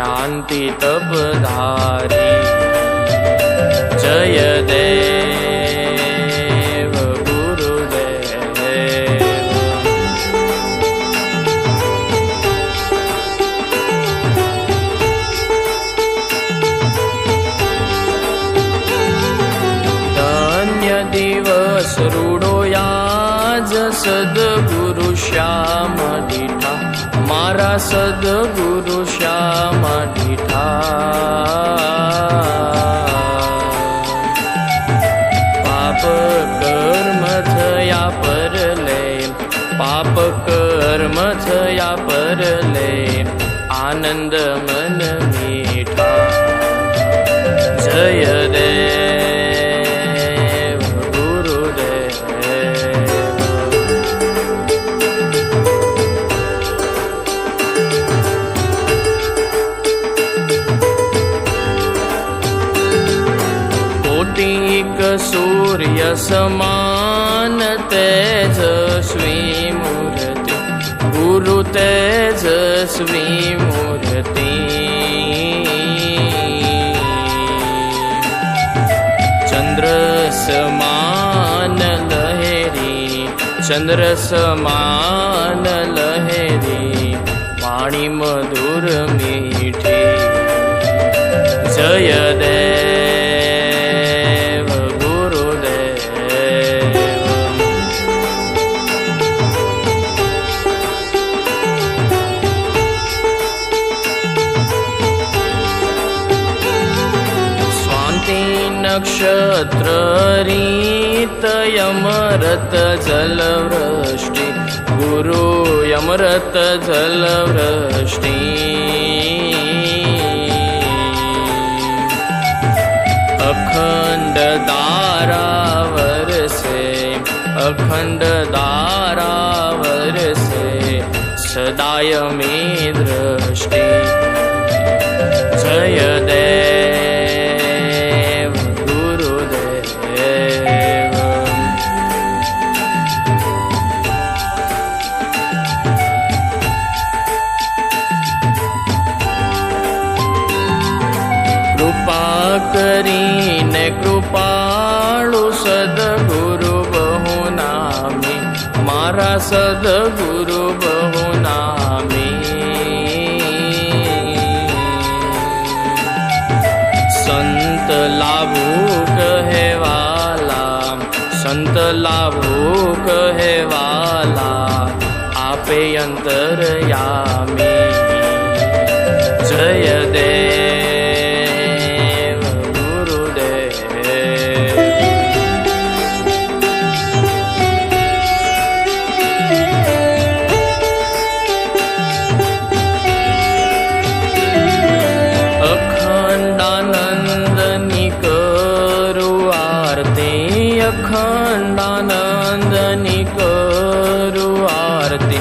शांति तपधारी। जय देव गुरुदेव। धन्य दिवस रूडो आज सद्गुरु श्याम दीठा, मारा सद्गुरु श्याम दीठा। पाप कर्म थया परले, पाप कर्म थया परले, आनंद मन मीठा। जय देव गुरुदेव। कोटिक सूर्य समान तेजस्वी मूर्ति, गुरु तेजस्वी मूर्ति। चंद्र समान लहरी, चंद्र समान लहरी, वाणी मधुर मीठी। जय देव गुरुदेव। स्वाति नक्षत्र रीत यमरत जलवृष्टि, गुरु यमरत जलवृष्टि। अखंड धारा वर्षे, अखंड धारा वर्षे, सदाय में दृष्टि। जय देव गुरुदेव। कृपा करीने कृपाळु सद्गुरु बहुनामी, मारा सद्गुरु बहुनामी। संत लाभू कहेवाला, संत लाभू कहेवाला, आपे अंतरयामी। जय देव गुरुदेव। अखंडानंदनी करू आरती, अखंडानंदनी करू आरती।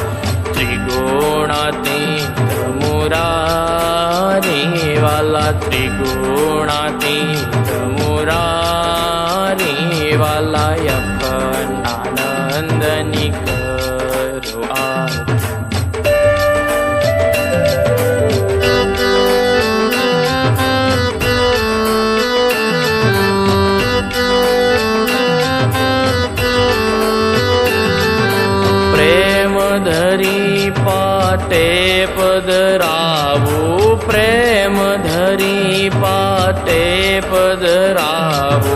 त्रिगुणातीत मुरारी वाला, त्रिगुणातीत मुरारी वाला, अखंडानंदनी करू आरती। प्रेम धरी पाटे पदरावो, प्रेम धरी पाटे पदरावो।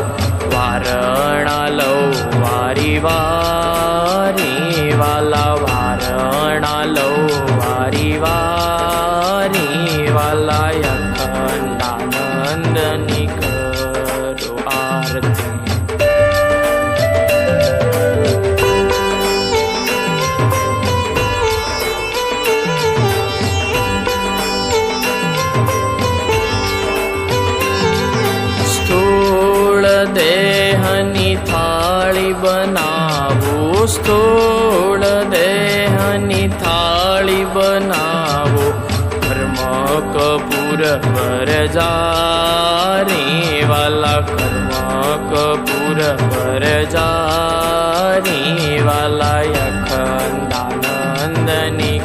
वारणा लो वारी वारी वाला, वारणा लो वारी वारी वाला, अखंडानंदनी करो आरती। देहनी थाली बनावो, स्थूल देहनी थाली बनावो। कर्म कपूर पर जारी वाला, कर्म कपूर पर जारी वाला, अखंडानंदनी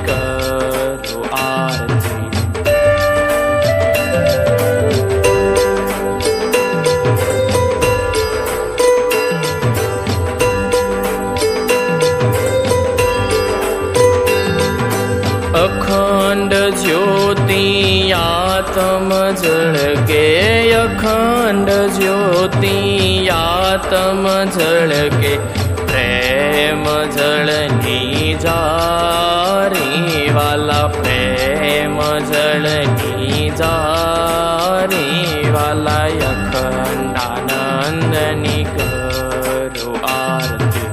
करो आरती। આત્મ ઝળકે અખંડ જ્યોતિ આત્મ ઝળકે પ્રેમ જળની જારી વાલા પ્રેમ જળની જારી વાલા અખંડાનંદની કરો આરતી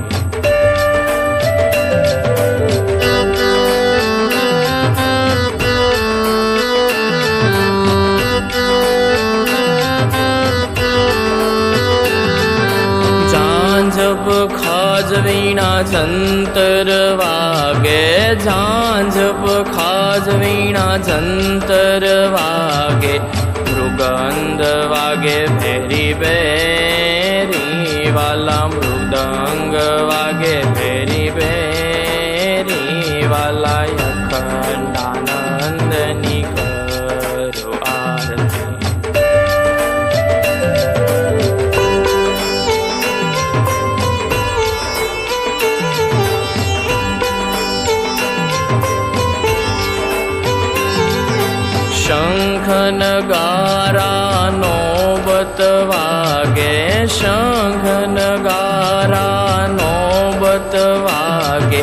ઝાંઝપ ખાજ વીણા જંતર વાગે ઝાંઝપ ખાજ વીણા જંતર વાગે મૃગંદ વાગે ભેરી બેરી વાલા મૃદંગ વાગે ભેરી બેરી વાલા અખંડાનંદની કરો આરતી શંખ નગારા નોબત વાગે શંખ નગારા નોબત વાગે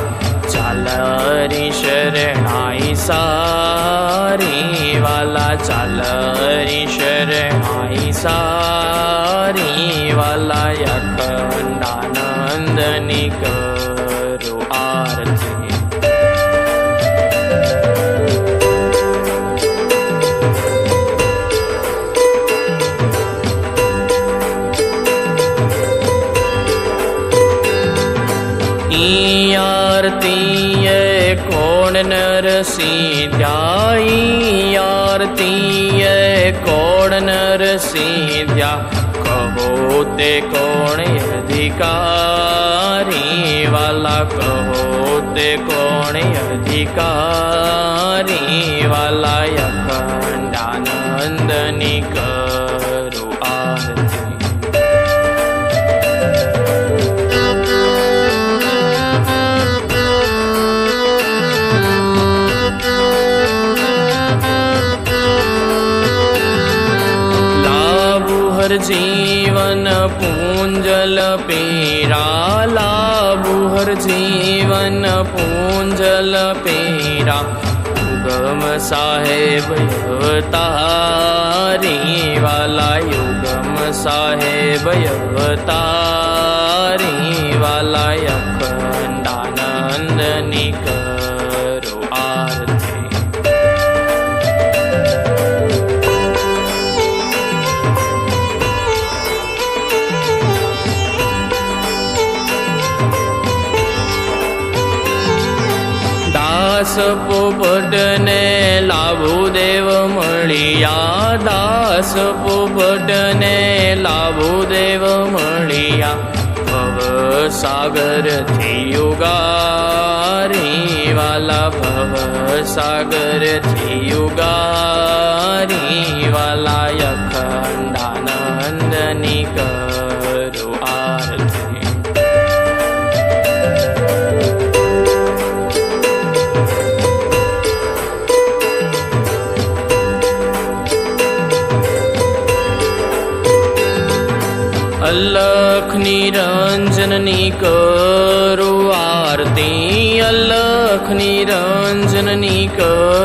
ચાલરી શરણાઈ સારી વાલા ચાલરી શરણાઈ સારી વાલા અખંડાનંદની કરો આરતી आरती कोण नर सीध्या आरती कोण नर सीध्या कहो ते कोण अधिकारी वाला कहो ते कोण अधिकारी वाला अखंडानंदनी करो आरती हर जीवन पूंजल पीरा लाभु हर जीवन पूंजल पीरा युगम साहेब अवतारी वाला युगम साहेब अवतारी वाला अखंडानंदनी करो आरती દાસ પોપટને લાભુદેવ મળ્યા દાસ પોપટને લાભુદેવ મળ્યા ભવ સાગરથી યુગારી વાલા ભવ સાગરથી યુગારી વાલા અખંડાનંદની કરો આરતી અલખ નિરંજનની કરો આરતી અલખ નિરંજનની કરો